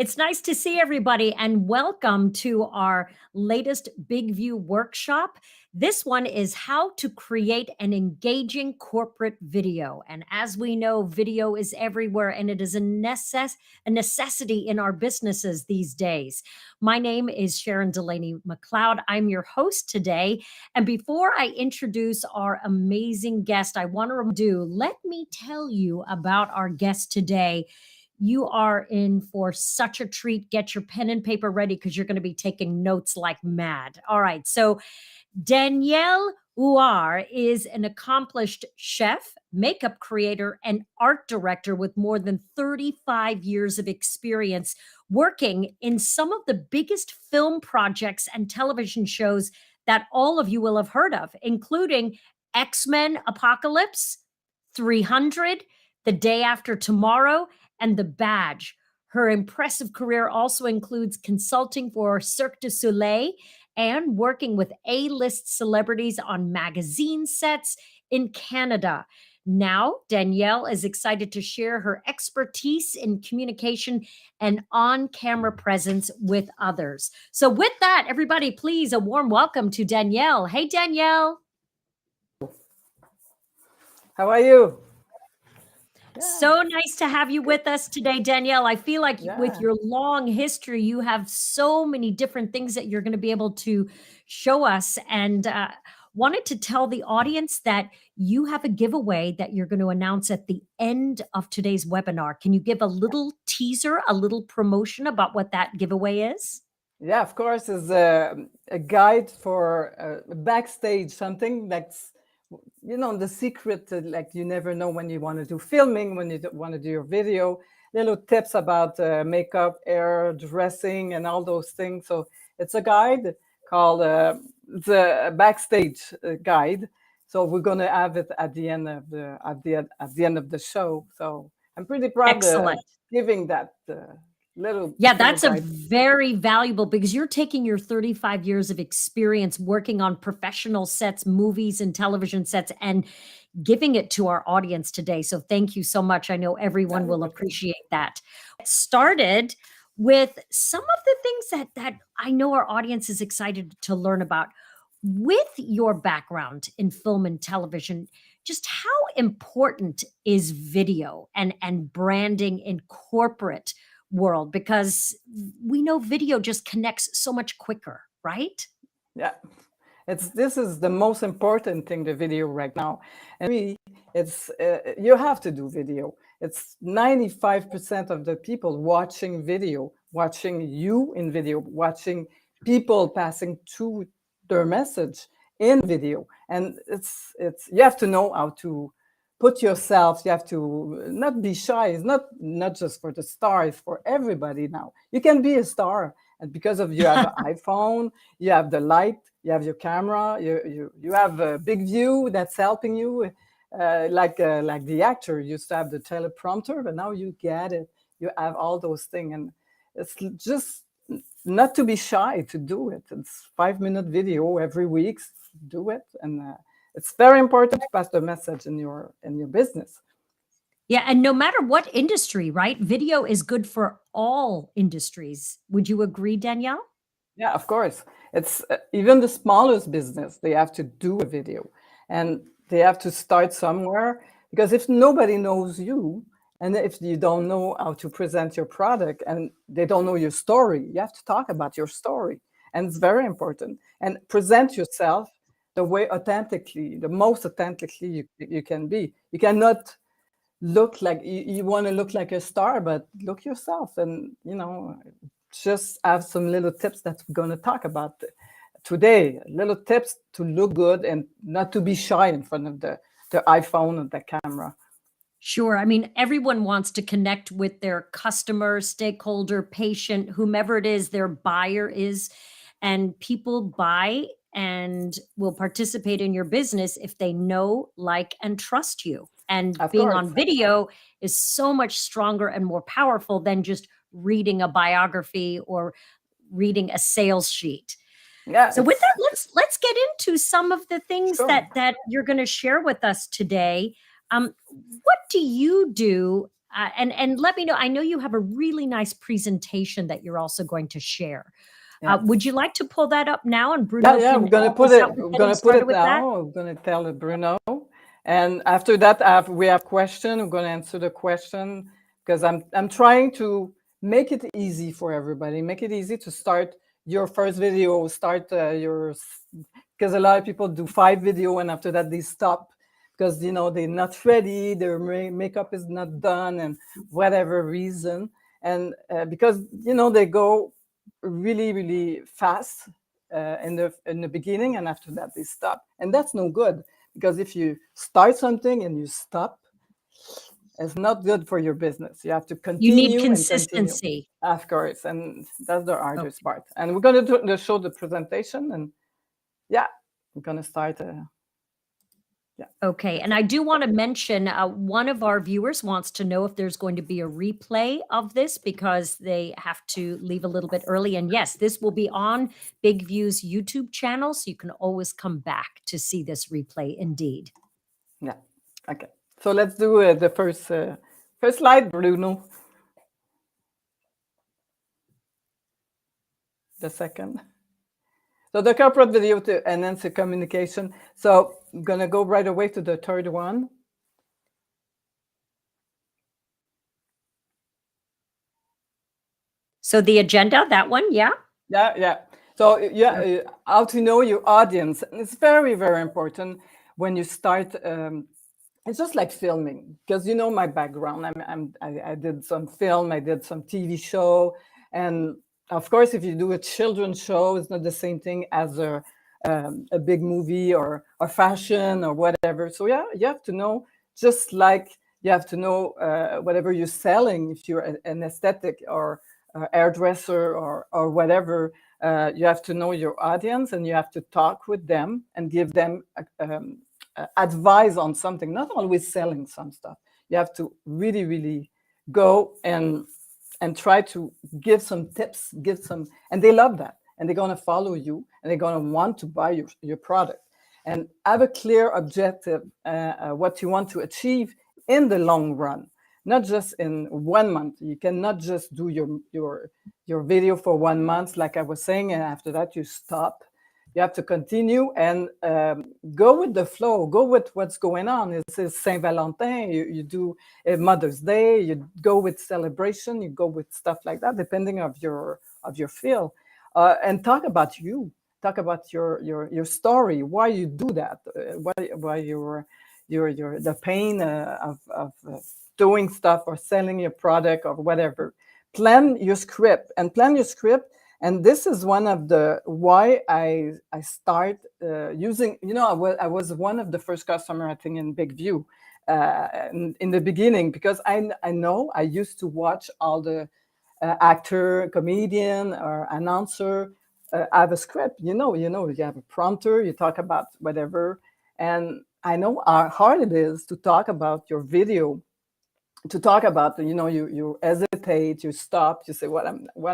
It's nice to see everybody and welcome to our latest Big View workshop. This one is how to create an engaging corporate video. And as we know, video is everywhere and it is a necessity in our businesses these days. My name is Sharon Delaney McCloud. I'm your host today. And before I introduce our amazing guest, I want to let me tell you about our guest today. You are in for such a treat. Get your pen and paper ready because you're going to be taking notes like mad. All right. So Danielle Huard is an accomplished chef, makeup creator, and art director with more than 35 years of experience working in some of the biggest film projects and television shows that all of you will have heard of, including X-Men Apocalypse, 300, The Day After Tomorrow, and The Badge. Her impressive career also includes consulting for Cirque du Soleil and working with A-list celebrities on magazine sets in Canada. Now, Danielle is excited to share her expertise in communication and on-camera presence with others. So with that, everybody, please, a warm welcome to Danielle. Hey, Danielle. How are you? So nice to have you with us today, Danielle. I feel like with your long history, you have so many different things that you're going to be able to show us, and wanted to tell the audience that you have a giveaway that you're going to announce at the end of today's webinar. Can you give a little teaser, a little promotion about what that giveaway is? Yeah, of course, it's a guide for backstage, something that's, you know, the secret, like you never know when you want to do filming, when you want to do your video, little tips about makeup, hair, dressing, and all those things. So it's a guide called the backstage guide. So we're going to have it at the end of the end of the show. So I'm pretty proud of giving that that's a very valuable, because you're taking your 35 years of experience working on professional sets, movies and television sets, and giving it to our audience today. So thank you so much. I know everyone will appreciate that. It started with some of the things that I know our audience is excited to learn about. With your background in film and television, just how important is video and branding in corporate world? Because we know video just connects so much quicker, right? Yeah, this is the most important thing, the video right now. And it's you have to do video. It's 95% of the people watching video, watching you in video, watching people passing through their message in video. And it's you have to know how to put yourself, you have to not be shy. It's not just for the star, it's for everybody now. You can be a star, and because of you have an iPhone, you have the light, you have your camera, you have a big view that's helping you. Like the actor used to have the teleprompter, but now you get it. You have all those things, and it's just not to be shy to do it. It's 5-minute video every week. Do it, and it's very important to pass the message in your business. Yeah, and no matter what industry, right? Video is good for all industries. Would you agree, Danielle? Yeah, of course. It's even the smallest business, they have to do a video, and they have to start somewhere, because if nobody knows you, and if you don't know how to present your product, and they don't know your story, you have to talk about your story, and it's very important. And present yourself the way authentically, the most authentically you can be. You cannot look like you want to look like a star, but look yourself, and just have some little tips that we're going to talk about today. Little tips to look good and not to be shy in front of the iPhone and the camera. Sure. I mean, everyone wants to connect with their customer, stakeholder, patient, whomever it is their buyer is, and people buy and will participate in your business if they know, like, and trust you. And being on video is so much stronger and more powerful than just reading a biography or reading a sales sheet. Yeah. So with that, let's get into some of the things that you're going to share with us today. What do you do And let me know. I know you have a really nice presentation that you're also going to share. Would Yes. you like to pull that up now? And Yeah, Bruno yeah, can we're gonna help put us it. out with We're getting gonna put started it with that. now. We're gonna tell Bruno, and after that, we have question. We're gonna answer the question because I'm trying to make it easy for everybody. Make it easy to start your first video. Start because a lot of people do 5 video and after that they stop because they're not ready. Their makeup is not done and whatever reason, and because they go really really fast in the beginning and after that they stop, and that's no good because if you start something and you stop, it's not good for your business. You have to You need continue and continue, consistency. of course, and that's the hardest Okay. part. And we're going to show the presentation, and yeah, we're going to start yeah, Okay. that's And it. I do want to mention one of our viewers wants to know if there's going to be a replay of this because they have to leave a little bit early. And yes, this will be on Big View's YouTube channel. So you can always come back to see this replay indeed. Yeah, okay, so let's do the first slide, Bruno. The second. So the corporate video to enhance the communication. So I'm going to go right away to the third one. So the agenda, that one, yeah. Yeah, yeah. So yeah, how to know your audience. And it's very, very important when you start. It's just like filming because my background. I did some film. I did some TV show, and of course, if you do a children's show, it's not the same thing as a big movie or fashion or whatever. So yeah, you have to know, just like you have to know whatever you're selling. If you're an aesthetic or hairdresser or whatever, you have to know your audience and you have to talk with them and give them advice on something, not always selling some stuff. You have to really, really go and try to give some tips, and they love that. And they're going to follow you and they're going to want to buy your product. And have a clear objective, what you want to achieve in the long run, not just in 1 month. You cannot just do your video for 1 month, like I was saying, and after that you stop. You have to continue and go with the flow, go with what's going on. It's Saint Valentin, you do Mother's Day, you go with celebration, you go with stuff like that, depending of your feel, and talk about you. Talk about your story, why you do that, why your the pain of doing stuff or selling your product or whatever. Plan your script and this is one of the why I start using. I was one of the first customer, I think, in Big View in the beginning, because I know I used to watch all the actor, comedian, or announcer have a script. You have a prompter. You talk about whatever, and I know how hard it is to talk about your video, to talk about, you hesitate, you stop, you say what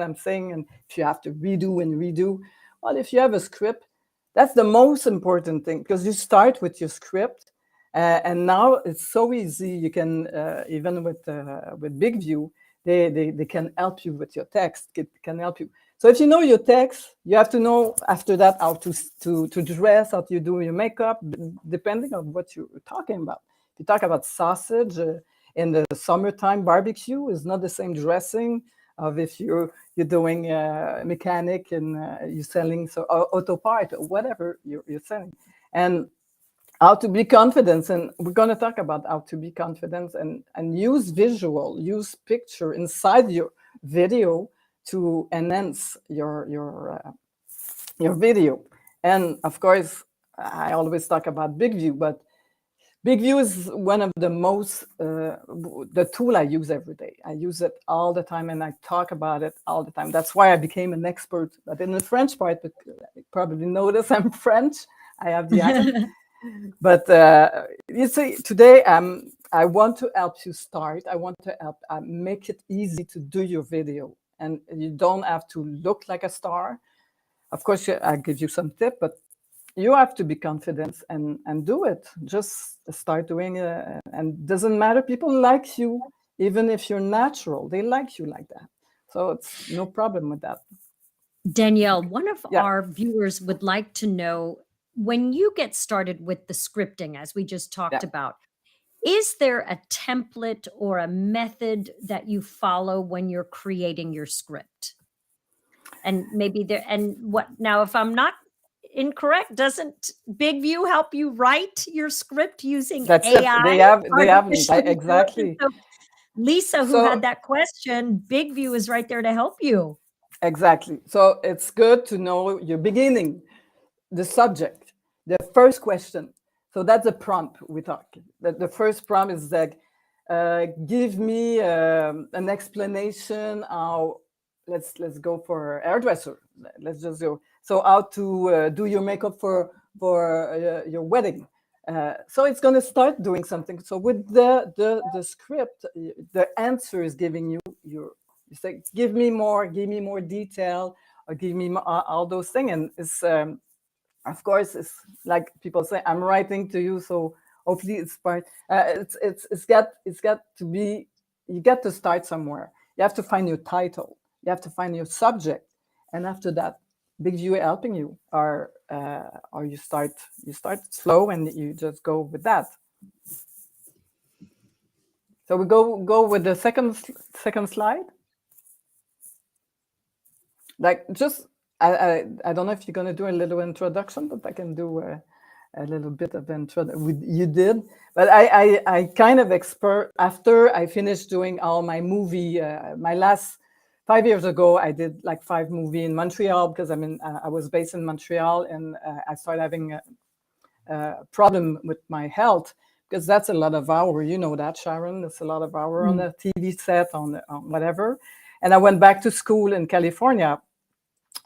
I'm saying, and if you have to redo. Well, if you have a script, that's the most important thing, because you start with your script, and now it's so easy. You can even with Big View, they can help you with your text. It can help you. So if you know your text, you have to know after that how to dress, how to do your makeup, depending on what you're talking about. If you talk about sausage in the summertime, barbecue is not the same dressing of if you're doing mechanic and you're selling auto part or whatever you're selling. And how to be confident, and we're going to talk about how to be confident and use use picture inside your video to enhance your video. And of course, I always talk about Big View, but Big View is one of the most the tool I use every day. I use it all the time and I talk about it all the time. That's why I became an expert. But in the French part, but you probably notice I'm French. I have the accent. But you see, today I want to help you start. I want to help make it easy to do your video, and you don't have to look like a star. Of course, I give you some tip, but you have to be confident and do it. Just start doing it, and doesn't matter. People like you even if you're natural, they like you like that. So it's no problem with that. Danielle, one of Yeah, our viewers would like to know, when you get started with the scripting, as we just talked yeah. about, is there a template or a method that you follow when you're creating your script? And maybe there, and what now, if I'm not incorrect, doesn't Big View help you write your script using That's it. AI, They have artificial intelligence? exactly. So Lisa, who So had that question, Big View is right there to help you. exactly. So it's good to know your beginning, the subject, the first question. So that's a prompt we talk. The first prompt is like, give me an explanation how. Let's go for a hairdresser. Let's just go. So how to do your makeup for your wedding. So it's going to start doing something. So with the script, the answer is giving you your. You say, give me more detail, or give me all those things, and it's. Of course, it's like people say, I'm writing to you, so hopefully it's part. It's got to be. You get to start somewhere. You have to find your title. You have to find your subject, and after that, Big View helping you, or you start slow and you just go with that. So we go with the second slide. Like just I don't know if you're gonna do a little introduction, but I can do a little bit of introduction. You did, but I kind of expert after I finished doing all my movie. My last 5 years ago, I did like 5 movies in Montreal because I was based in Montreal, and I started having a problem with my health because that's a lot of hour. You know that, Sharon. That's a lot of hour on Mm. a TV set on whatever. And I went back to school in California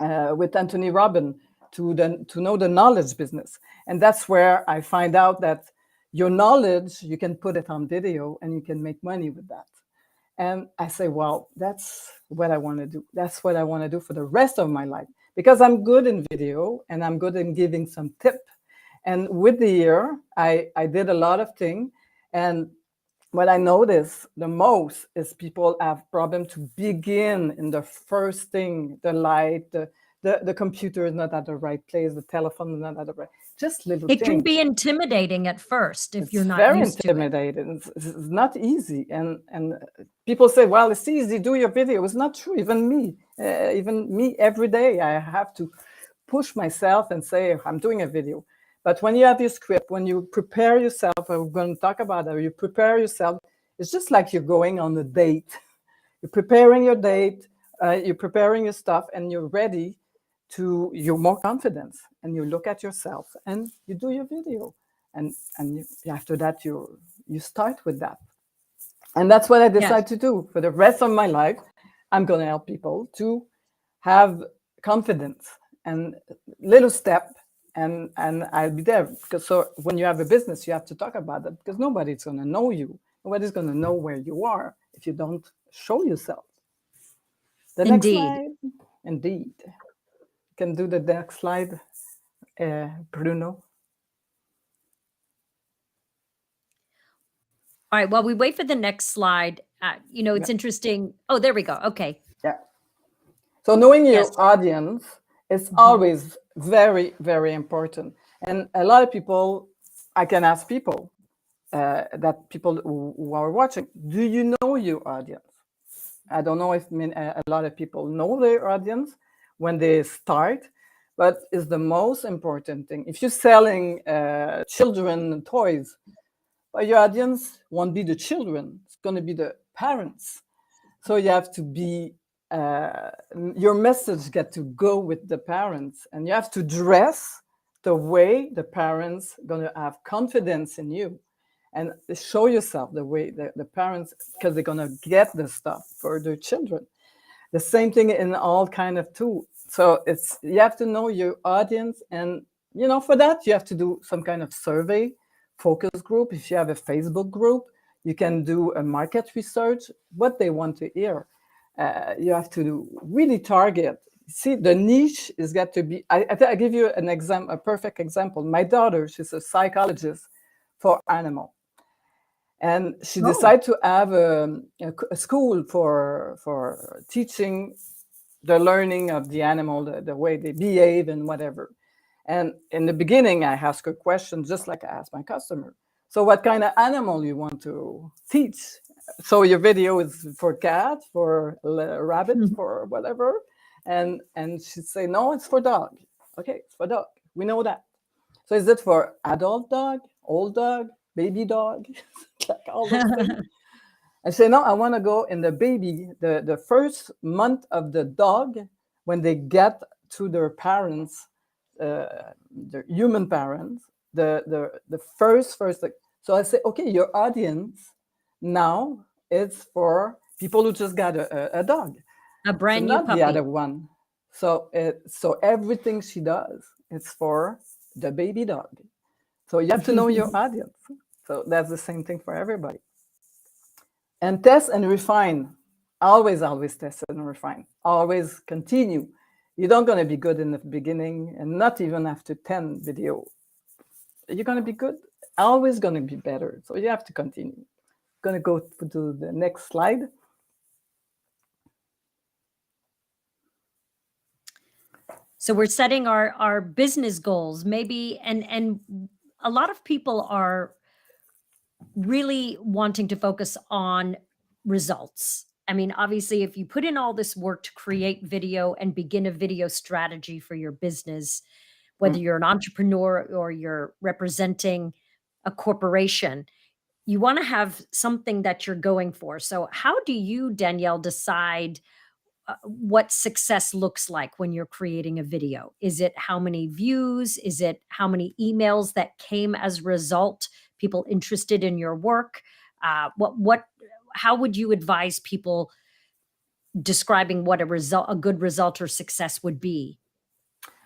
with Anthony Robbins to know the knowledge business. And that's where I find out that your knowledge, you can put it on video and you can make money with that. And I say, well, that's what I want to do. That's what I want to do for the rest of my life because I'm good in video and I'm good in giving some tip. And with the year, I did a lot of things. And what I notice the most is people have problem to begin in the first thing, the light, the computer is not at the right place, the telephone is not at the right, just little It can things. be intimidating at first if you're It's not very used to it. intimidating. It's not easy. And people say, well, it's easy, do your video. It's not true. Even me every day, I have to push myself and say, I'm doing a video. But when you have your script, when you prepare yourself, we're going to talk about that, you prepare yourself, it's just like you're going on a date. You're preparing your date, you're preparing your stuff, and you're more confident, and you look at yourself and you do your video. And after that, you start with that. And that's what I Yes. decided to do for the rest of my life. I'm going to help people to have confidence and little step, and I'll be there because so when you have a business, you have to talk about that because nobody's going to know you. Nobody's going to know where you are if you don't show yourself. The next Indeed. slide, indeed. You can do the next slide, Bruno. All right. While we wait for the next slide, it's interesting. Oh, there we go. Okay. Yeah. So knowing Yes. your audience is Mhm. always very, very important. And a lot of people, I can ask people, that people who are watching, do you know your audience? I don't know if a lot of people know their audience when they start, but it's the most important thing. If you're selling children toys, well, your audience won't be the children, it's going to be the parents. So you have to be, your message get to go with the parents, and you have to dress the way the parents going to have confidence in you, and show yourself the way the parents, because they're going to get the stuff for their children. The same thing in all kind of tools. So you have to know your audience, and for that you have to do some kind of survey, focus group. If you have a Facebook group, you can do a market research, what they want to hear. You have to really target. See, the niche is got to be. I give you an example, a perfect example. My daughter, she's a psychologist for animal, And she Oh. decided to have a school for teaching the learning of the animal, the way they behave and whatever. And in the beginning, I asked her questions just like I asked my customer. So what kind of animal you want to teach? So your video is for cat, for rabbit, for whatever. And she'd say, no, it's for dog. Okay, it's for dog. We know that. So is it for adult dog, old dog, baby dog? Like all those things. I say, no, I want to go in the baby, the first month of the dog, when they get to their parents, their human parents, the first. So I say, okay, your audience now is for people who just got a dog. A brand so new not puppy. the other one. So so everything she does, it's for the baby dog. So you have to know your audience. So that's the same thing for everybody. And test and refine. Always test and refine. Always continue. You're not going to be good in the beginning, and not even after 10 video. You're going to be good. Always going to be better. So you have to continue. Going to go to the next slide. So we're setting our business goals, maybe, and a lot of people are really wanting to focus on results. I mean, obviously, if you put in all this work to create video and begin a video strategy for your business, whether you're an entrepreneur or you're representing a corporation, you want to have something that you're going for. So how do you, Danielle, decide what success looks like when you're creating a video? Is it how many views? Is it how many emails that came as a result? People interested in your work? How would you advise people describing what a good result or success would be?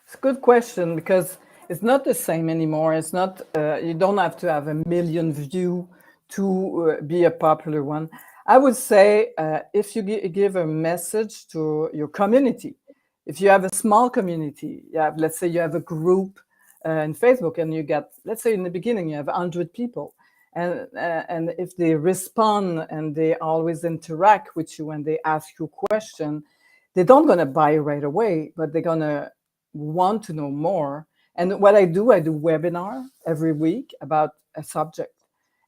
It's a good question, because it's not the same anymore. It's not, you don't have to have a million view to be a popular one. I would say if you give a message to your community, if you have a small community, let's say you have a group in Facebook, and you get, let's say in the beginning, you have 100 people. And if they respond and they always interact with you and they ask you a question, they don't going to buy right away, but they're going to want to know more. And what I do webinar every week about a subject.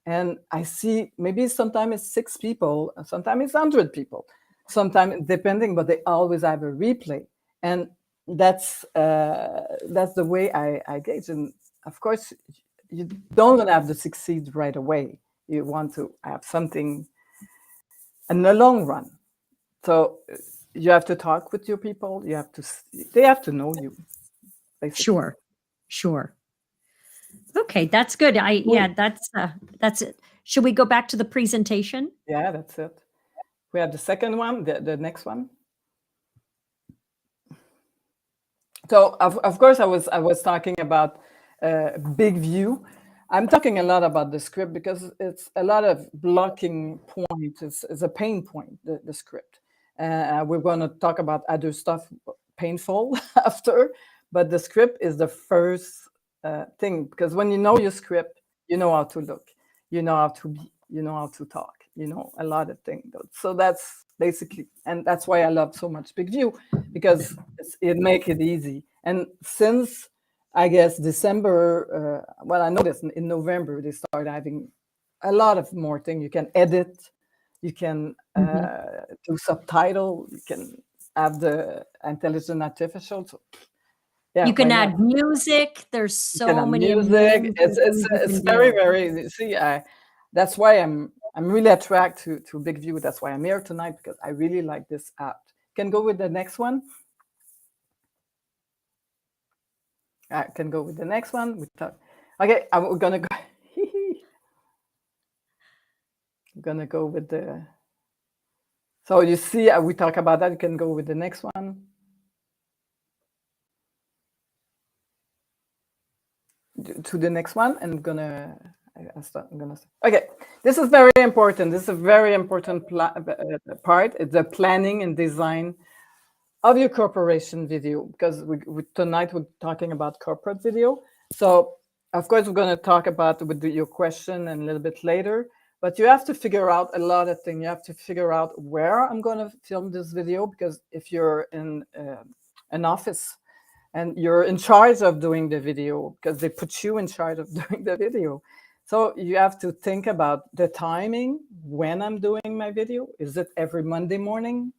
And I see maybe sometimes it's 6 people, sometimes it's 100 people, sometimes depending, but they always have a replay. And that's the way I gauge. And of course, you don't want to have to succeed right away. You want to have something in the long run. So you have to talk with your people. They have to know you. Basically. Sure. Okay, that's good. That's it. Should we go back to the presentation? Yeah, that's it. We have the second one, the next one. So of course I was talking about big view. I'm talking a lot about the script because it's a lot of blocking points. It's a pain point, the script. We're going to talk about other stuff painful after, but the script is the first thing, because when you know your script, you know how to look, you know how to be, you know how to talk, you know a lot of things. So that's basically, and that's why I love so much Big View, because it makes it easy. And since I guess December, well, I noticed in November they started having a lot of more things. You can edit, you can do subtitle, you can have the intelligent artificial. So yeah, You can why add not? music. There's You can so have many music. amazing It's things you it's can very do. very. See, that's why I'm really attracted to Big View. That's why I'm here tonight, because I really like this app. Can go with the next one. I can go with the next one. Okay, I'm gonna go. I'm gonna go with the. So you see, we talk about that. You can go with the next one. To the next one, and I'm gonna start. Okay, this is very important. This is a very important part. It's the planning and design of your corporation video, because tonight we're talking about corporate video. So of course we're going to talk about with your question and a little bit later, But you have to figure out a lot of things. You have to figure out where I'm going to film this video, because if you're in an office and you're in charge of doing the video, because they put you in charge of doing the video. So you have to think about the timing when I'm doing my video. Is it every Monday morning?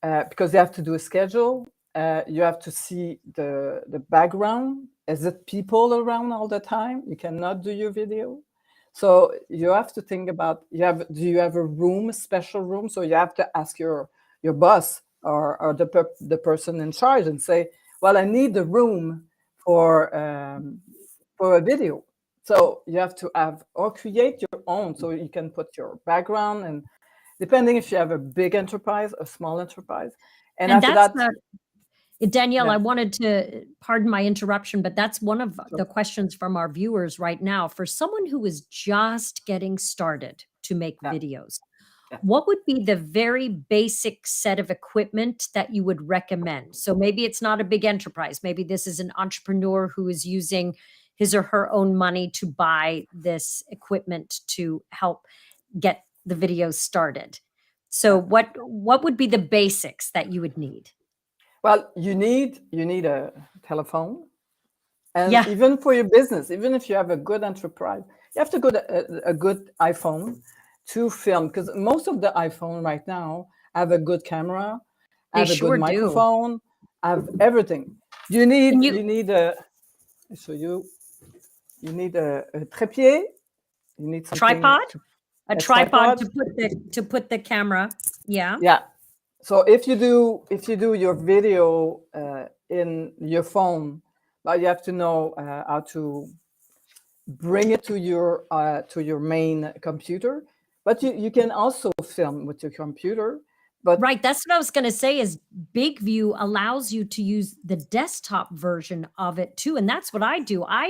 Because you have to do a schedule. You have to see the background. Is it people around all the time? You cannot do your video. So you have to think about, do you have a room, a special room? So you have to ask your boss or the person in charge and say, well, I need the room for a video. So you have to have or create your own, so you can put your background, and depending if you have a big enterprise, a small enterprise. And after that's that, Danielle, yeah. I wanted to, pardon my interruption, but that's one of the questions from our viewers right now. For someone who is just getting started to make videos, what would be the very basic set of equipment that you would recommend? So maybe it's not a big enterprise. Maybe this is an entrepreneur who is using his or her own money to buy this equipment to help get the videos started. So what would be the basics that you would need? Well, you need a telephone, and Yeah. even for your business, even if you have a good enterprise, you have to go to a good iPhone to film, because most of the iPhone right now have a good camera, have a good microphone, have everything. You need a so you need a trépied. You need something a tripod to put the camera. Yeah. Yeah. So if you do your video in your phone, but you have to know how to bring it to your main computer. But you can also film with your computer. But right, that's what I was going to say is Big View allows you to use the desktop version of it too, and that's what I do. I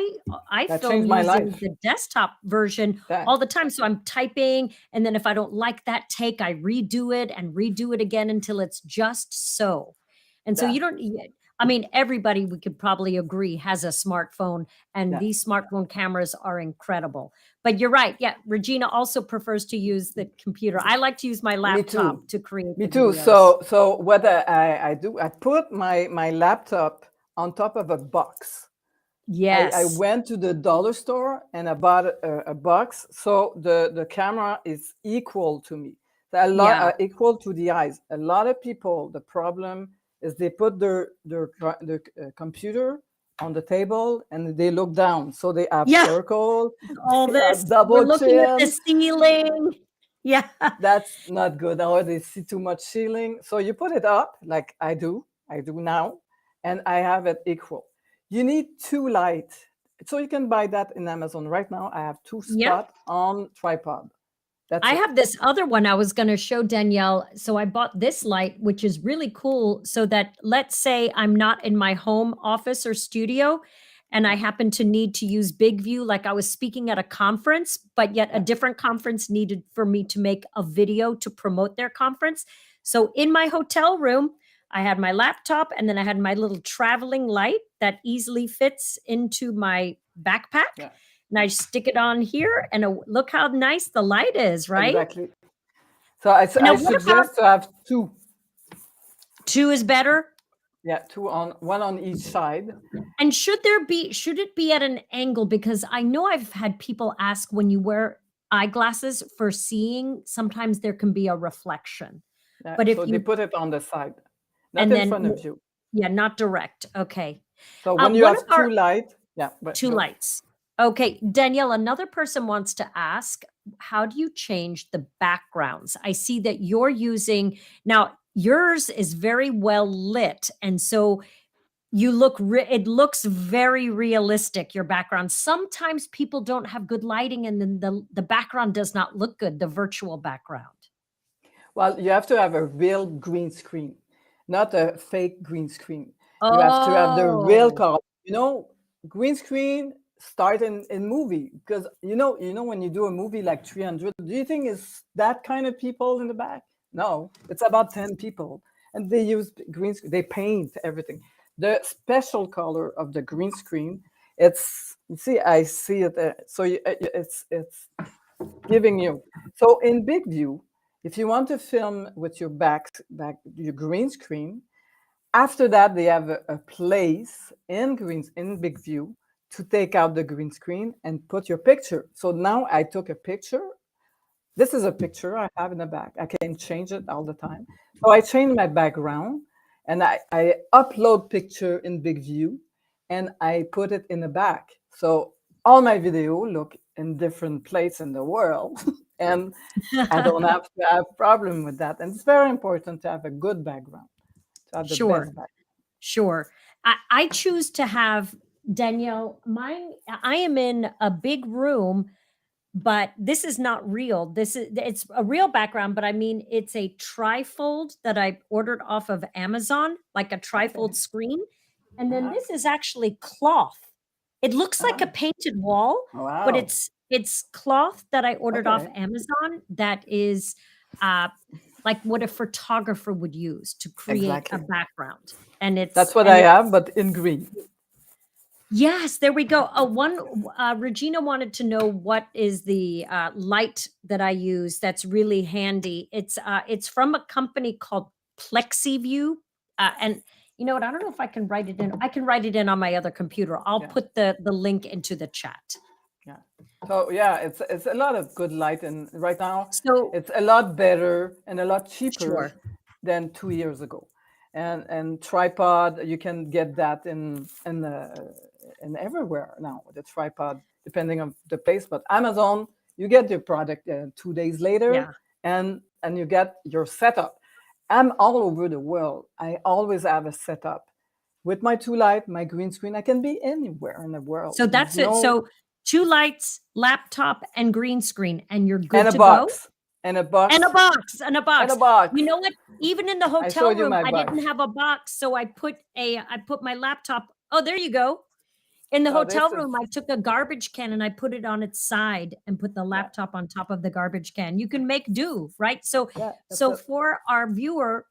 film using the desktop version all the time. So I'm typing, and then if I don't like that take, I redo it and redo it again until it's just so. And so you don't. I mean, everybody, we could probably agree, has a smartphone, and these smartphone cameras are incredible. But you're right. Yeah, Regina also prefers to use the computer. I like to use my laptop to create. Me too. So what I do, I put my laptop on top of a box. Yes. I went to the dollar store and I bought a box, so the camera is equal to me. Equal to the eyes. A lot of people, the problem is they put their computer on the table and they look down, so they have circle, all this double we're looking chin. at the ceiling. Yeah, that's not good. Or they see too much ceiling, so you put it up like I do now, and I have it equal. You need 2 lights, so you can buy that in Amazon right now. I have 2 spots on tripod. I have this other one I was going to show Danielle. So I bought this light, which is really cool, so that let's say I'm not in my home office or studio and I happen to need to use Big View, like I was speaking at a conference, but yet a different conference needed for me to make a video to promote their conference. So in my hotel room, I had my laptop, and then I had my little traveling light that easily fits into my backpack. And I stick it on here, and look how nice the light is, right? Exactly. So I suggest to have 2. 2 is better? Yeah, 2 one on each side. And should it be at an angle? Because I know I've had people ask, when you wear eyeglasses for seeing, sometimes there can be a reflection. Yeah, but if so you they put it on the side, not in front of you. Yeah, not direct. Okay. So when you have 2 lights, 2 lights. Okay, Danielle, another person wants to ask, how do you change the backgrounds? I see that you're using, now yours is very well lit, and so you look, it looks very realistic, your background. Sometimes people don't have good lighting, and then the background does not look good, the virtual background. Well, you have to have a real green screen, not a fake green screen. You have to have the real color. Green screen start in movie, because when you do a movie like 300, do you think it's that kind of people in the back? No, it's about 10 people, and they use green screen. They paint everything. The special color of the green screen, I see it there. So it's giving you. So in big view, if you want to film with your your green screen, after that they have a place in big view to take out the green screen and put your picture. So now I took a picture. This is a picture I have in the back. I can change it all the time. So I change my background and I upload picture in big view and I put it in the back. So all my video look in different place in the world. And I don't have to have problem with that. And it's very important to have a good background, to have the Sure. best background. Sure. I choose to have Danielle, mine, I am in a big room, but this is not real. It's a real background, but I mean, it's a trifold that I ordered off of Amazon, like a Okay. trifold screen. And then Uh-huh. this is actually cloth. It looks like a Uh-huh. painted wall, but Wow. it's cloth that I ordered off Okay. Amazon that is uh like what a photographer would use to create a Exactly. background. And That's it's what and I it have, but in green. yes, there we go. Regina wanted to know what is the light that I use that's really handy. It's from a company called PlexiView. And you know what? I don't know if I can write it in. I can write it in on my other computer. I'll Yeah. put the link into the chat. Yeah. So yeah, it's a lot of good light, and right now So it's a lot better and a lot cheaper sure. than 2 years ago. And tripod, you can get that in everywhere now. The tripod, depending on the place, but Amazon, you get your product 2 days later, Yeah. and you get your setup. I'm all over the world. I always have a setup with my two light, my green screen. I can be anywhere in the world. So There's that's it. no So two lights, laptop, and green screen, and you're and good a to go. box and a box And a box, and a and a box. box. You know what? Even in the I hotel showed you room, my I box. didn't have a box, so I put my laptop. Oh, there you go. In the So hotel this is room, I took a garbage can and I put it on its side and put the yeah, laptop on top of the garbage can. You can make do, right? So yeah, that's so it. for our viewer,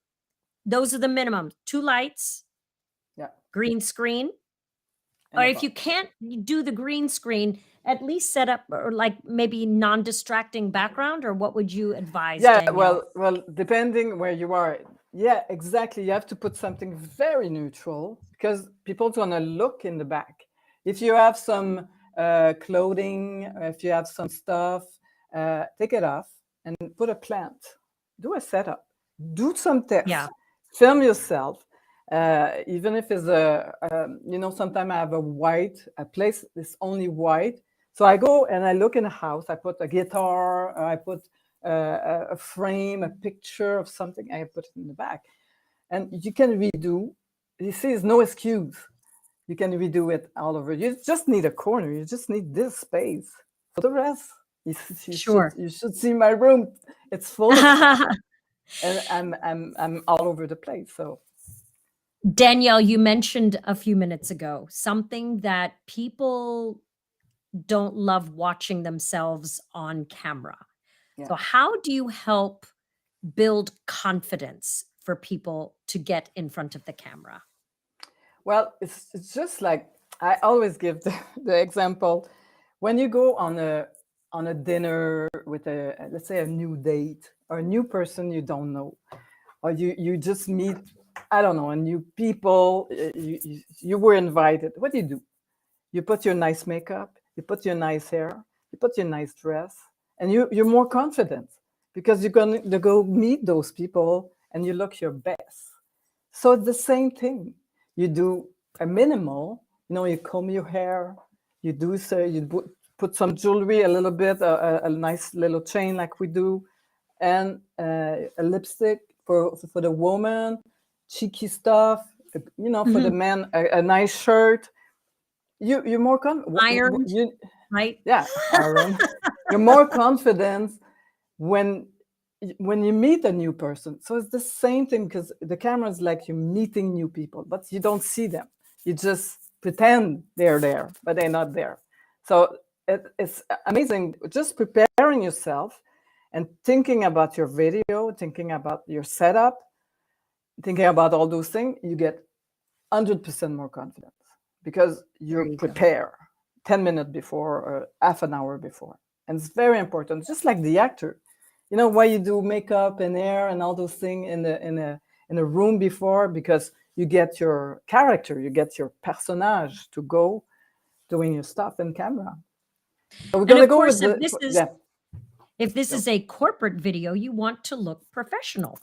those are the minimum. Two lights, Yeah, green screen, or and a if you box. can't do the green screen, at least set up or like maybe non-distracting background, or what would you advise, Yeah, Danielle? well, depending where you are. Yeah, exactly. You have to put something very neutral because people's gonna look in the back. If you have some clothing, if you have some stuff, take it off and put a plant. Do a setup. Do some Yeah. tests. Film yourself. Even if it's sometimes I have a place that's only white. So I go and I look in a house. I put a guitar. I put a frame, a picture of something. I put it in the back, and you can redo. You see, there's no excuse. You can redo it all over. You just need a corner. You just need this space. For the rest, Sure. you should see my room. It's full of stuff, and I'm all over the place. So Danielle, you mentioned a few minutes ago something that people don't love watching themselves on camera. yeah. So, how do you help build confidence for people to get in front of the camera? Well, it's just like I always give the example when you go on a dinner with a let's say a new date or a new person you don't know, or you just meet I don't know a new people. You were invited. What do? You put your nice makeup, you put your nice hair, you put your nice dress, and you're more confident because you're going to go meet those people and you look your best. So it's the same thing. You do a minimal, you comb your hair, you do so, put some jewelry, a little bit, a nice little chain like we do, and a lipstick for the woman, cheeky stuff. For the Mhm. man, a nice shirt. You're more Ironed, you right? yeah, Aaron. You're more confident when when you meet a new person. So it's the same thing because the camera is like you're meeting new people, but you don't see them. You just pretend they're there, but they're not there. So it's amazing. Just preparing yourself and thinking about your video, thinking about your setup, thinking about all those things, you get 100% more confidence because There you're you go. prepared 10 minutes before or half an hour before. and it's very important. Just like the actor, you know why you do makeup and hair and all those things in a room before, because you get your character, you get your personage to go doing your stuff in camera. So we're And gonna of go course, with the yeah. if this So, is a corporate video, you want to look professional,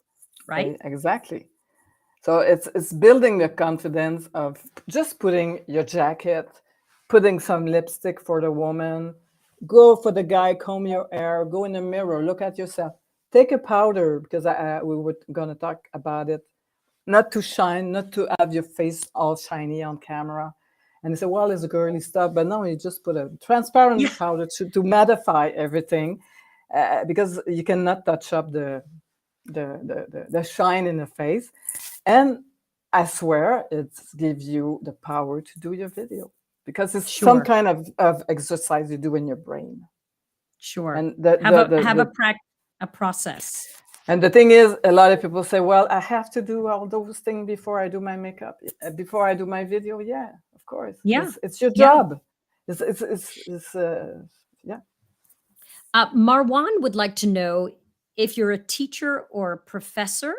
right? exactly. So it's building the confidence of just putting your jacket, putting some lipstick for the woman, go for the guy, comb your hair, go in the mirror, look at yourself, take a powder, because we were gonna talk about it, not to shine, not to have your face all shiny on camera. And they say, well, it's girly stuff, but no, you just put a Yeah. transparent powder to mattify everything, because you cannot touch up the shine in the face. And I swear it gives you the power to do your video, because it's some Sure. kind of exercise you do in your brain. Sure. And the, Have the, a the, have the a process. and the thing is, a lot of people say, well, I have to do all those things before I do my makeup, before I do my video. Yeah, of course. Yeah. It's your Yeah. job. It's yeah. Marwan would like to know if you're a teacher or a professor,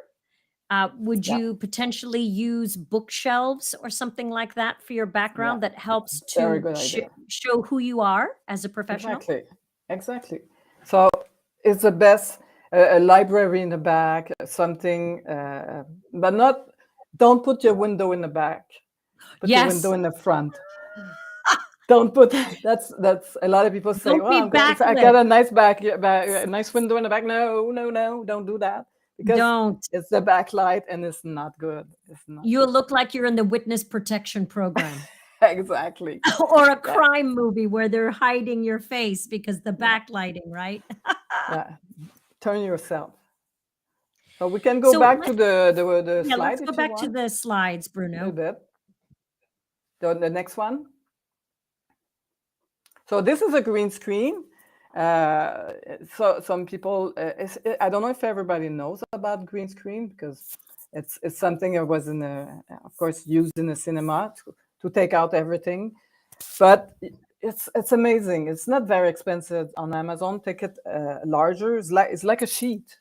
would Yeah, you potentially use bookshelves or something like that for your yeah. background that helps Very to good idea. show who you are as a professional? Exactly. Exactly. So it's the best, a library in the back, something, but not, don't put your window in the back, put your window Yes. in the front. Don't put that's a lot of people say, Don't well, be I got backlit. a nice a nice window in the back. No, don't do that, because Don't. it's the backlight and it's not good. It's not You'll good. look like you're in the witness protection program Exactly. or a Yeah, crime movie where they're hiding your face because the yeah, backlighting, right? yeah. Turn yourself. So we can go So back to the yeah, slide let's go if you back to want, the slides, a little Bruno. bit. The next one. So this is a green screen. So some people, I don't know if everybody knows about green screen, because it's something that was of course, used in the cinema to take out everything. But it's amazing. It's not very expensive on Amazon. Take it larger. It's like a sheet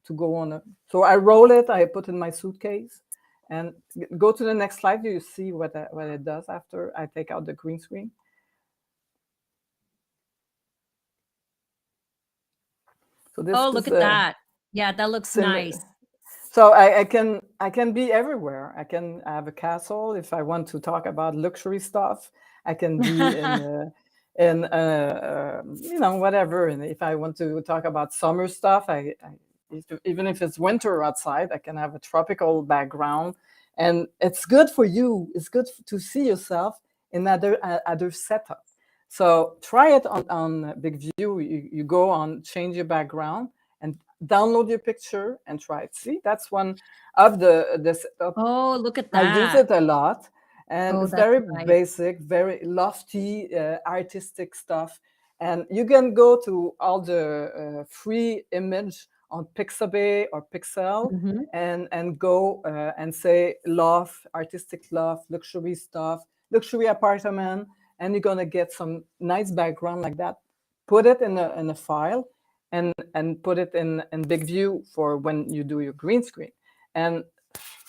to go on. So I roll it. I put in my suitcase, and go to the next slide. You see what it does after I take out the green screen. So this Oh, is look at that. Yeah, that looks nice. similar. So I can be everywhere. I can have a castle if I want to talk about luxury stuff. I can be in whatever. And if I want to talk about summer stuff, even if it's winter outside, I can have a tropical background, and it's good for you. It's good to see yourself in other setup. So try it on Big View. You go on change your background and download your picture and try it. See, that's one of the setup. Oh, look at I use that. it a lot, and Oh, it's that's very nice. basic, very lofty, artistic stuff. And you can go to all the free image on Pixabay or Pixel, Mhm. and go and say loft, artistic loft, luxury stuff, luxury apartment, and you're gonna get some nice background like that. Put it in a file, and put it in Big View for when you do your green screen, and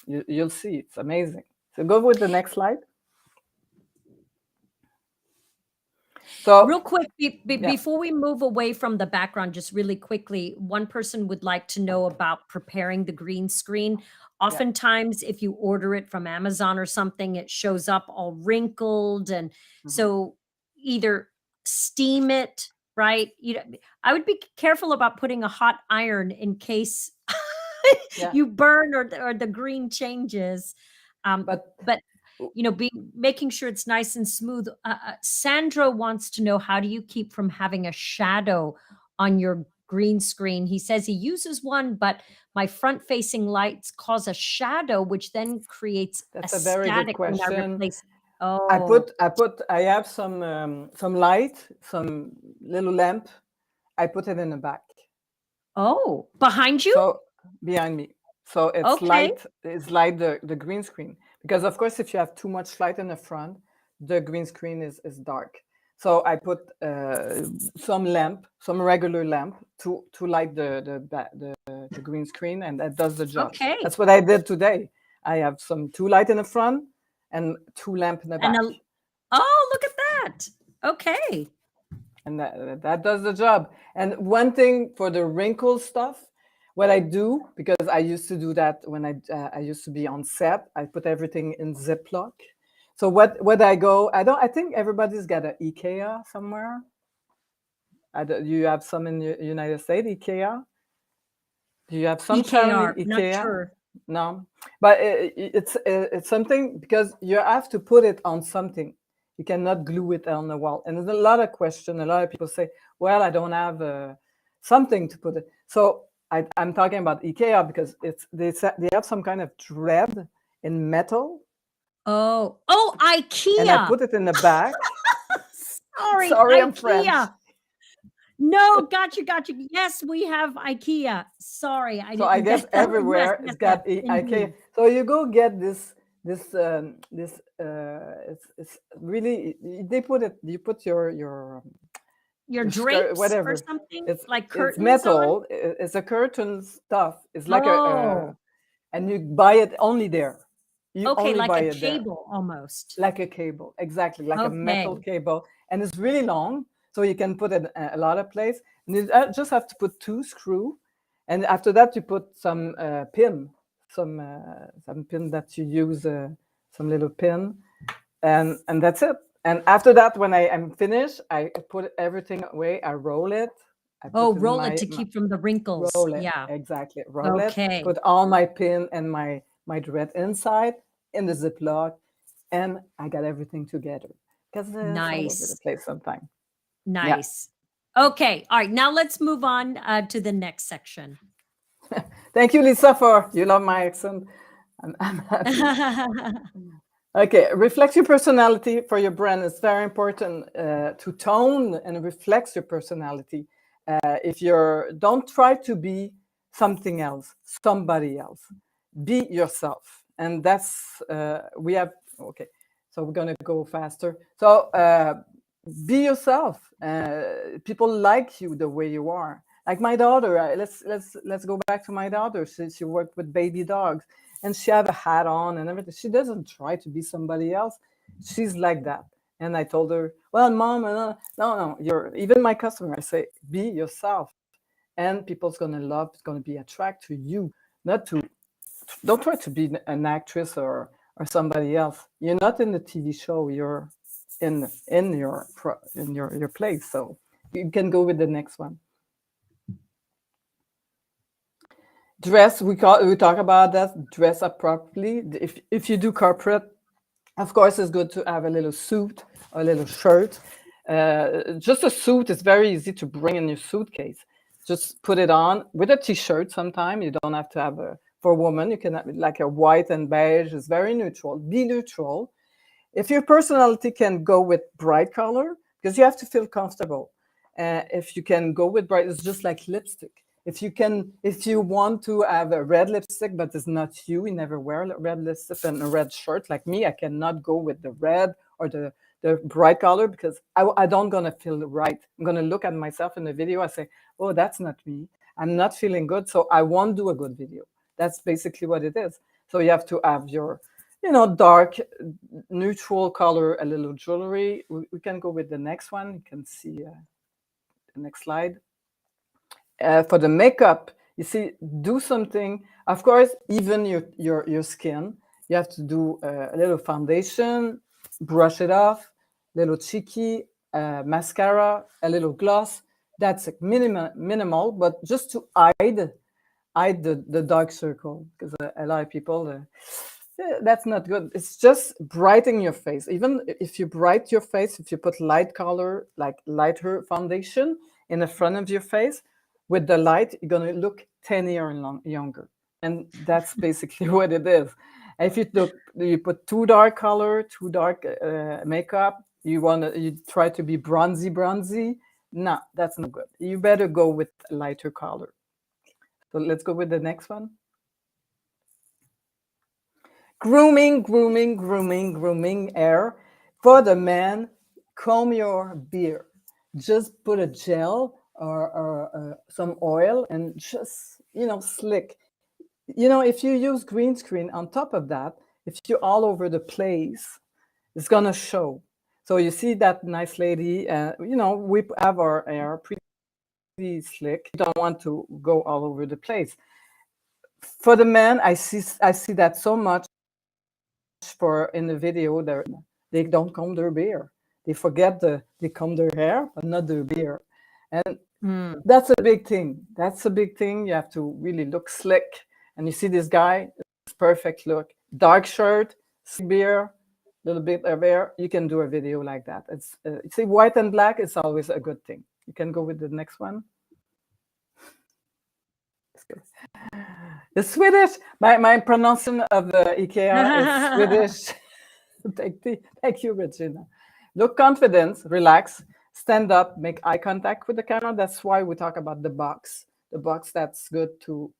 you'll see it's amazing. So go with the next slide. So Real quick, yeah, before we move away from the background, just really quickly, one person would like to know about preparing the green screen. yeah. Oftentimes, if you order it from Amazon or something, it shows up all wrinkled. And Mhm. so either steam it, right? You know, I would be careful about putting a hot iron in case Yeah, you burn or the green changes. but But making sure it's nice and smooth. Sandro wants to know, how do you keep from having a shadow on your green screen? He says he uses one, but my front facing lights cause a shadow, which then creates a that's a very good static when I question. replace. Oh, I have some light, some little lamp. I put it in the back. oh, behind you? So behind me. So Okay. it's light the green screen. Because of course, if you have too much light in the front, the green screen is dark. So I put some lamp, some regular lamp to light the green screen, and that does the job. Okay. That's what I did today. I have two light in the front and two lamp in the And back. oh, look at that. Okay. And that does the job. And one thing for the wrinkle stuff, what I do, because I used to do that when I used to be on set, I put everything in Ziploc. So what I think everybody's got an IKEA somewhere. You have some in the United States, IKEA? Do you have some, Sharon, EKR, not IKEA? sure. No, but it's something, because you have to put it on something. You cannot glue it on the wall. And there's a lot of questions. A lot of people say, well, I don't have something to put it. So I'm talking about IKEA because they have some kind of thread in metal. Oh, And I IKEA. put it in the back. Sorry, Sorry, I'm IKEA. French. No, gotcha. Yes, we have IKEA. Sorry, I So I didn't guess get that. everywhere Yes, it's got yes, IKEA. indeed. So you go get this it's really, they put it, you put your Your skirt, drapes or whatever. something It's like it's curtains on? metal. It's a curtain stuff. It's like Oh, and you buy it only there. You okay, only like buy a it there. cable almost. Like a cable, exactly, like a metal Okay. cable, and it's really long, so you can put it a lot of place. And you just have to put 2 screw, and after that you put some some pin that you use, some little pin, and that's it. And after that, when I am finished, I put everything away. I roll it. I Oh, put in roll it to keep from the wrinkles. roll it, Yeah. exactly, roll it. Okay. Put all my pin and my thread inside in the Ziploc, and I got everything together because it's all over the Nice. place sometimes. Yeah. Nice. Okay. All right. Now let's move on to the next section. Thank you, Lisa, for you love my accent. I'm happy. Okay, reflect your personality for your brand. It's very important to tone and reflect your personality. If you're, don't try to be something else, somebody else. Be yourself, and that's we have. Okay, so we're gonna go faster. So be yourself. People like you the way you are. Like my daughter. Let's go back to my daughter. She worked with baby dogs, and she have a hat on and everything. She doesn't try to be somebody else. She's like that. And I told her, well, mom, no, you're even my customer. I say, be yourself, and people's gonna love. It's gonna be attracted to you, not to. Don't try to be an actress or somebody else. You're not in the TV show. You're in your place. So you can go with the next one. Dress, we talk about that. Dress up properly. If you do corporate, of course, it's good to have a little suit or a little shirt. Just a suit is very easy to bring in your suitcase. Just put it on with a t-shirt. Sometime you don't have to have for a woman. You can have like a white and beige. It's very neutral. Be neutral. If your personality can go with bright color, because you have to feel comfortable. If you can go with bright, it's just like lipstick. If you want to have a red lipstick, but it's not you never wear a red lipstick and a red shirt like me, I cannot go with the red or the bright color because I don't gonna feel right. I'm gonna look at myself in the video. I say, oh, that's not me. I'm not feeling good, so I won't do a good video. That's basically what it is. So you have to have your, dark, neutral color, a little jewelry. We can go with the next one. You can see the next slide. For the makeup, you see, do something. Of course, even your skin, you have to do a little foundation, brush it off, little cheeky, mascara, a little gloss. That's like minimal, but just to hide the dark circle, because a lot of people, that's not good. It's just brighten your face. Even if you bright your face, if you put light color, like lighter foundation in the front of your face, with the light, you're going to look 10 years younger. And that's basically what it is. If you put too dark color, too dark makeup, you try to be bronzy. No, that's not good. You better go with lighter color. So let's go with the next one. Grooming hair for the man. comb your beard. Just put a gel or some oil and just, slick. If you use green screen on top of that, if you're all over the place, it's going to show. So you see that nice lady, we have our hair pretty slick. You don't want to go all over the place. For the men, I see that so much for in the video. They don't comb their beard. They forget they comb their hair, but not their beard. And that's a big thing. That's a big thing. You have to really look slick. And you see this guy, it's perfect look. Dark shirt, beard, little bit of hair. You can do a video like that. It's see, white and black is always a good thing. You can go with the next one. The Swedish, my pronunciation of the IKEA is Swedish. Thank you, Regina. Look confident, relax, stand up, make eye contact with the camera. That's why we talk about the box. The box that's good to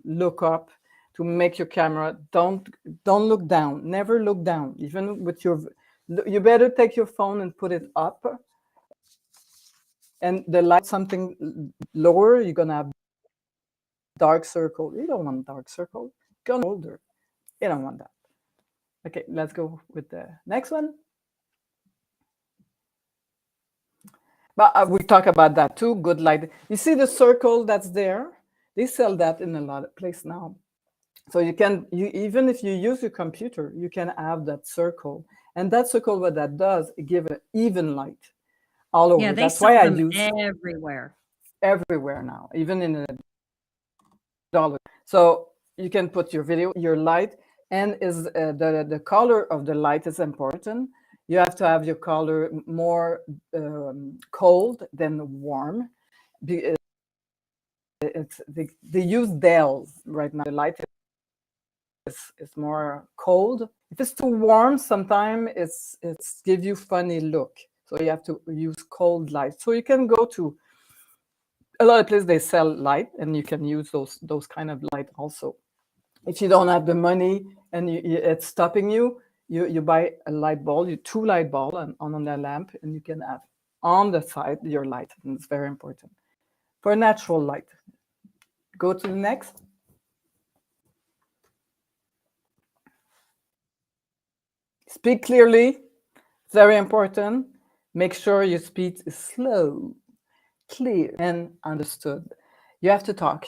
look up, to make your camera. Don't look down. Never look down. Even with you better take your phone and put it up. And the light something lower, you're gonna have dark circle. You don't want dark circle. Go older. You don't want that. Okay, let's go with the next one. But we talk about that too. Good light. You see the circle that's there? They sell that in a lot of places now. So even if you use your computer, you can have that circle. And that circle, what that does, it gives an even light all over. Yeah, that's why I use everywhere. Everywhere now, even in a dollar. So you can put your video, your light, and the color of the light is important. You have to have your color more cold than warm. They use Dell right now. The light is more cold. If it's too warm, sometimes it's give you funny look. So you have to use cold light. So you can go to a lot of places they sell light, and you can use those kind of light also. If you don't have the money and it's stopping you, you buy a light bulb, two light bulb on the lamp, and you can have on the side your light. And it's very important for natural light. Go to the next. Speak clearly. Very important. Make sure your speech is slow, clear, and understood. You have to talk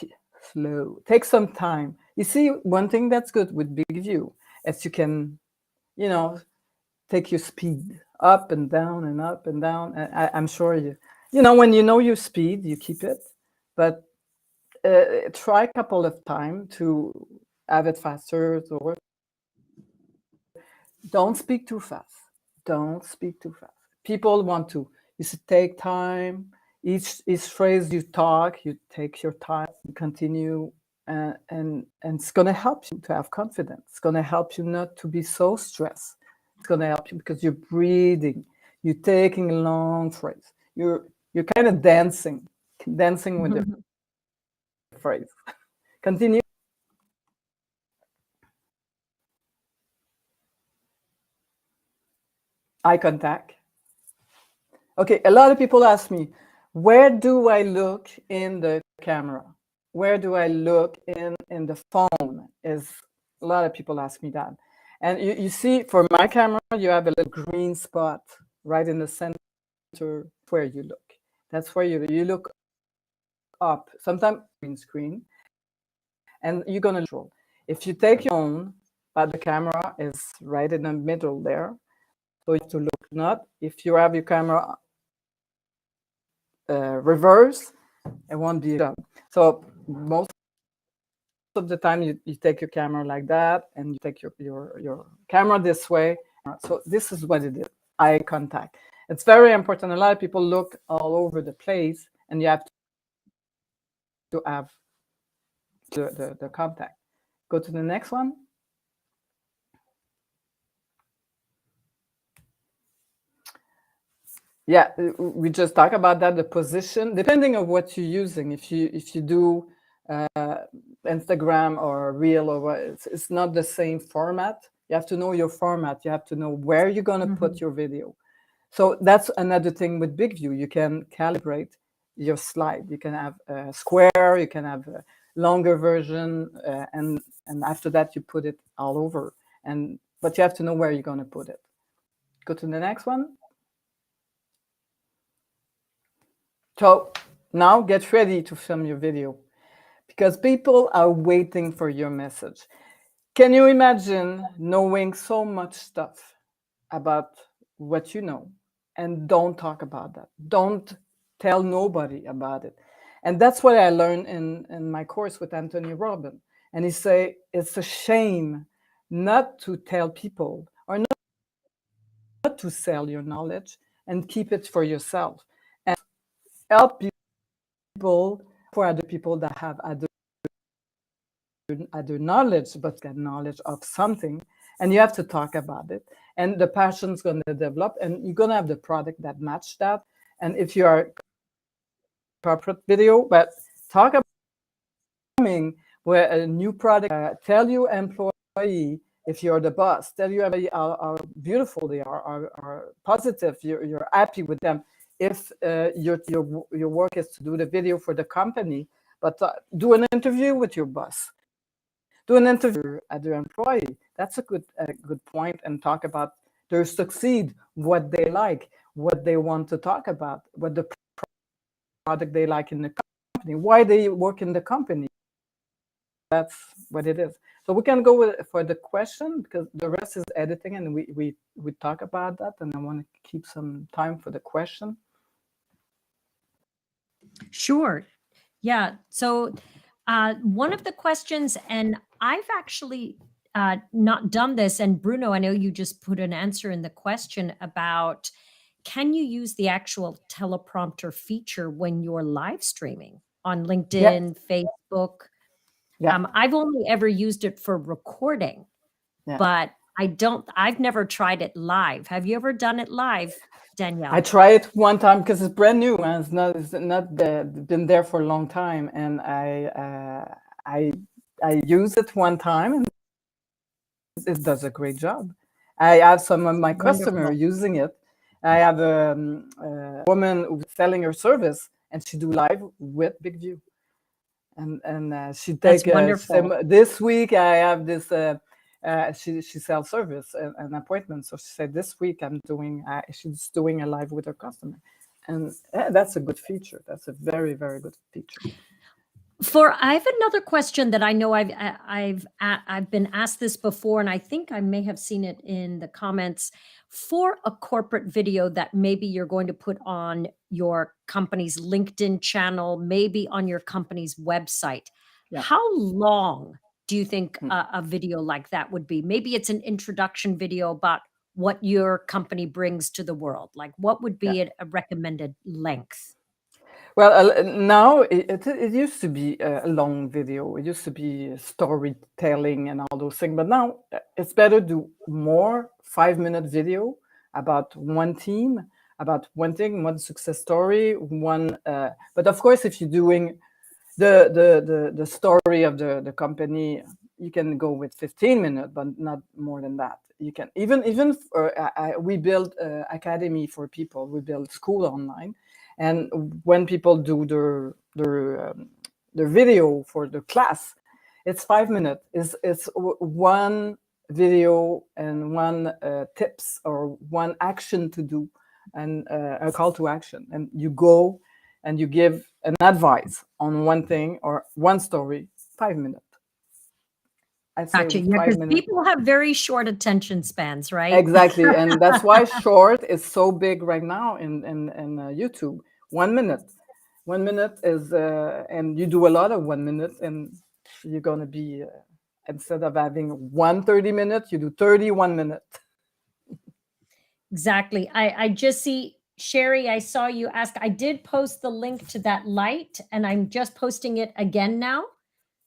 slow. Take some time. You see, one thing that's good with Big View is you can, take your speed up and down and up and down. I'm sure when you know your speed, you keep it. But try a couple of times to have it faster. Or don't speak too fast. Don't speak too fast. People want to. You should take time. Each phrase you talk, you take your time, you continue, and it's going to help you to have confidence. It's going to help you not to be so stressed. It's going to help you because you're breathing. You're taking a long phrase. You're kind of dancing with the phrase. Continue. Eye contact. Okay, a lot of people ask me, where do I look in the camera? Where do I look in the phone? A lot of people ask me that. And you see, for my camera, you have a little green spot right in the center where you look. That's where you look up, sometimes green screen, and you're going to control. If you take your phone, but the camera is right in the middle there, so you have to look not. If you have your camera reverse, it won't be done. So most of the time you take your camera like that, and you take your camera this way. So this is what it is, eye contact. It's very important. A lot of people look all over the place, and you have to have the contact. Go to the next one. Yeah, we just talked about that, the position, depending on what you're using. If you do Instagram or Reel or what, it's not the same format. You have to know your format. You have to know where you're going to put your video. So that's another thing with Big View. You can calibrate your slide. You can have a square, you can have a longer version, and after that you put it all over. But you have to know where you're going to put it. Go to the next one. So now get ready to film your video because people are waiting for your message. Can you imagine knowing so much stuff about what you know and don't talk about that? Don't tell nobody about it. And that's what I learned in my course with Anthony Robbins. And he say it's a shame not to tell people or not to sell your knowledge and keep it for yourself and help people for other people that have other knowledge, but get knowledge of something, and you have to talk about it. And the passion's going to develop, and you're going to have the product that match that. And if you are corporate video, but talk about where a new product, tell your employee if you're the boss, tell your employee how beautiful they are positive, you're happy with them. If your work is to do the video for the company, but do an interview with your boss. Do an interview at their employee. That's a good point, and talk about their succeed, what they like, what they want to talk about, what the product they like in the company, why they work in the company. That's what it is. So we can go for the question because the rest is editing, and we talk about that, and I want to keep some time for the question. Sure. Yeah. So one of the questions, and I've actually not done this, and Bruno, I know you just put an answer in the question about, can you use the actual teleprompter feature when you're live streaming on LinkedIn, Facebook? I've only ever used it for recording, but I've never tried it live. Have you ever done it live, Danielle? I tried it one time because it's brand new and it's not been there for a long time, and I use it one time and it does a great job. I have some of my customers using it. I have a woman who's selling her service, and she do live with Big View, and she take this week I have this. She sells service and appointments. So she said this week she's doing a live with her customer, and that's a good feature. That's a very, very good feature. I have another question that I know I've been asked this before, and I think I may have seen it in the comments. For a corporate video that maybe you're going to put on your company's LinkedIn channel, maybe on your company's website, how long do you think a video like that would be? Maybe it's an introduction video about what your company brings to the world. Like, what would be a recommended length? Well, now it used to be a long video. It used to be storytelling and all those things. But now it's better to do more 5-minute video about one team, about one thing, one success story, one. But of course, if you're doing the story of the company, you can go with 15 minutes, but not more than that. You can even we build academy for people. We build school online. And when people do their video for the class, it's 5 minutes. It's one video and one tips or one action to do, and a call to action. And you go and you give an advice on one thing or one story. 5 minutes. Gotcha. Yeah, because people have very short attention spans, right? Exactly, and that's why short is so big right now in YouTube. 1 minute. 1 minute is, and you do a lot of 1 minute, and you're going to be, instead of having 130 minutes, you do 31 minutes. Exactly. I just see, Sherry, I saw you ask, I did post the link to that light, and I'm just posting it again now.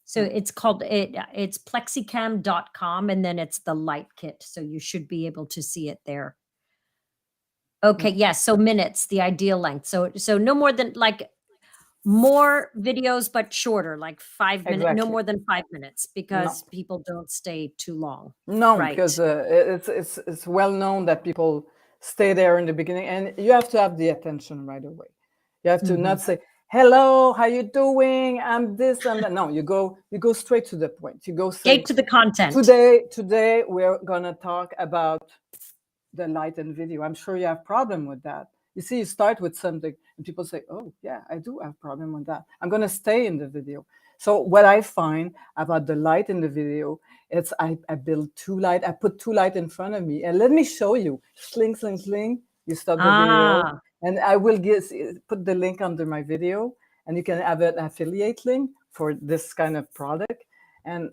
So it's called, it's plexicam.com, and then it's the light kit. So you should be able to see it there. Okay. Yes. So minutes, the ideal length. So no more than more videos, but shorter, like 5 minutes, no more than 5 minutes, because people don't stay too long. No, because it's well known that people stay there in the beginning, and you have to have the attention right away. You have to not Mhm. say, hello, how you doing? I'm this and that. No, you go straight to the point. You go say, Get to the content. today we're gonna talk about the light and video. I'm sure you have problem with that. You see, you start with something and people say, oh yeah, I do have problem with that. I'm going to stay in the video. So what I find about the light in the video, it's I build two light, I put two light in front of me and let me show you. Sling, sling, sling. You stop the video Ah, and I will put the link under my video and you can have an affiliate link for this kind of product. And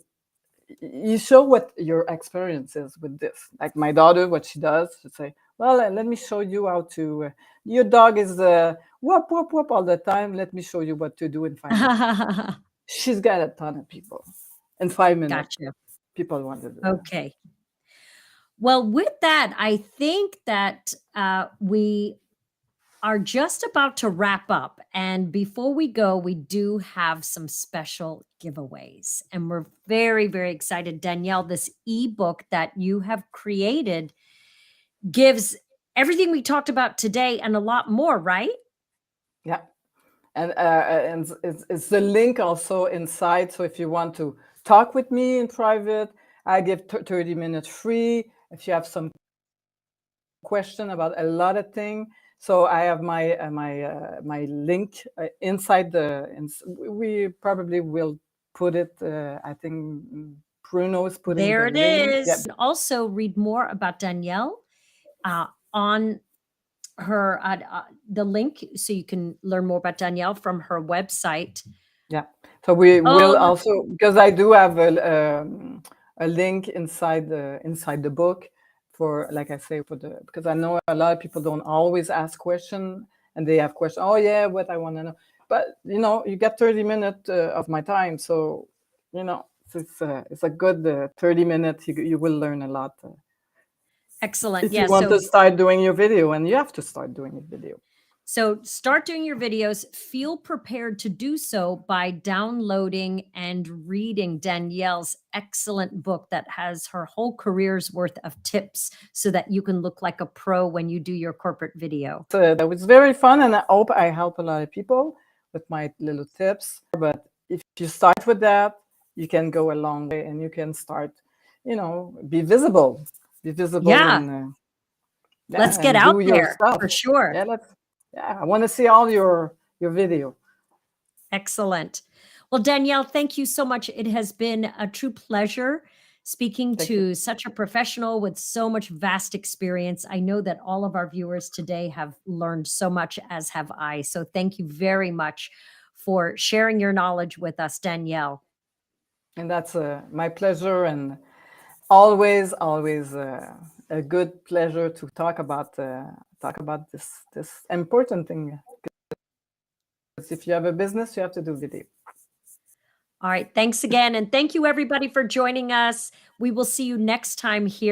you show what your experience is with this. Like my daughter, what she does, she say, well, let me show you how to, your dog is whoop, whoop, whoop all the time. Let me show you what to do in 5 minutes. She's got a ton of people. In 5 minutes, gotcha. people want to do that. Okay. Well, with that, I think that we are just about to wrap up. And before we go, we do have some special giveaways. And we're very, very excited. Danielle, this ebook that you have created gives everything we talked about today and a lot more, right? Yeah. And it's the link also inside. So if you want to talk with me in private, I give 30 minutes free. If you have some question about a lot of things, so I have my link inside we probably will put it. I think Bruno is putting There the it link. is. Yeah. And also read more about Danielle on her the link, so you can learn more about Danielle from her website. Yeah. So we will Oh, also, because I do have a link inside the book for, like I say, because I know a lot of people don't always ask questions and they have questions. Oh yeah, what I want to know. But you get 30 minutes of my time, so it's a good 30 minutes. You will learn a lot excellent. if Yeah. you want to So start doing your video, and you have to start doing your video. So start doing your videos. Feel prepared to do so by downloading and reading Danielle's excellent book that has her whole career's worth of tips so that you can look like a pro when you do your corporate video. So that was very fun, and I hope I help a lot of people with my little tips. But if you start with that, you can go a long way, and you can start, be visible, Yeah, and let's get and out do your there stuff. for sure. I want to see all your video. Excellent. Well, Danielle, thank you so much. It has been a true pleasure speaking Thank you. to such a professional with so much vast experience. I know that all of our viewers today have learned so much, as have I. So thank you very much for sharing your knowledge with us, Danielle. And that's my pleasure, and always a good pleasure to talk about this important thing. Because if you have a business, you have to do video. All right. Thanks again. And thank you, everybody, for joining us. We will see you next time here.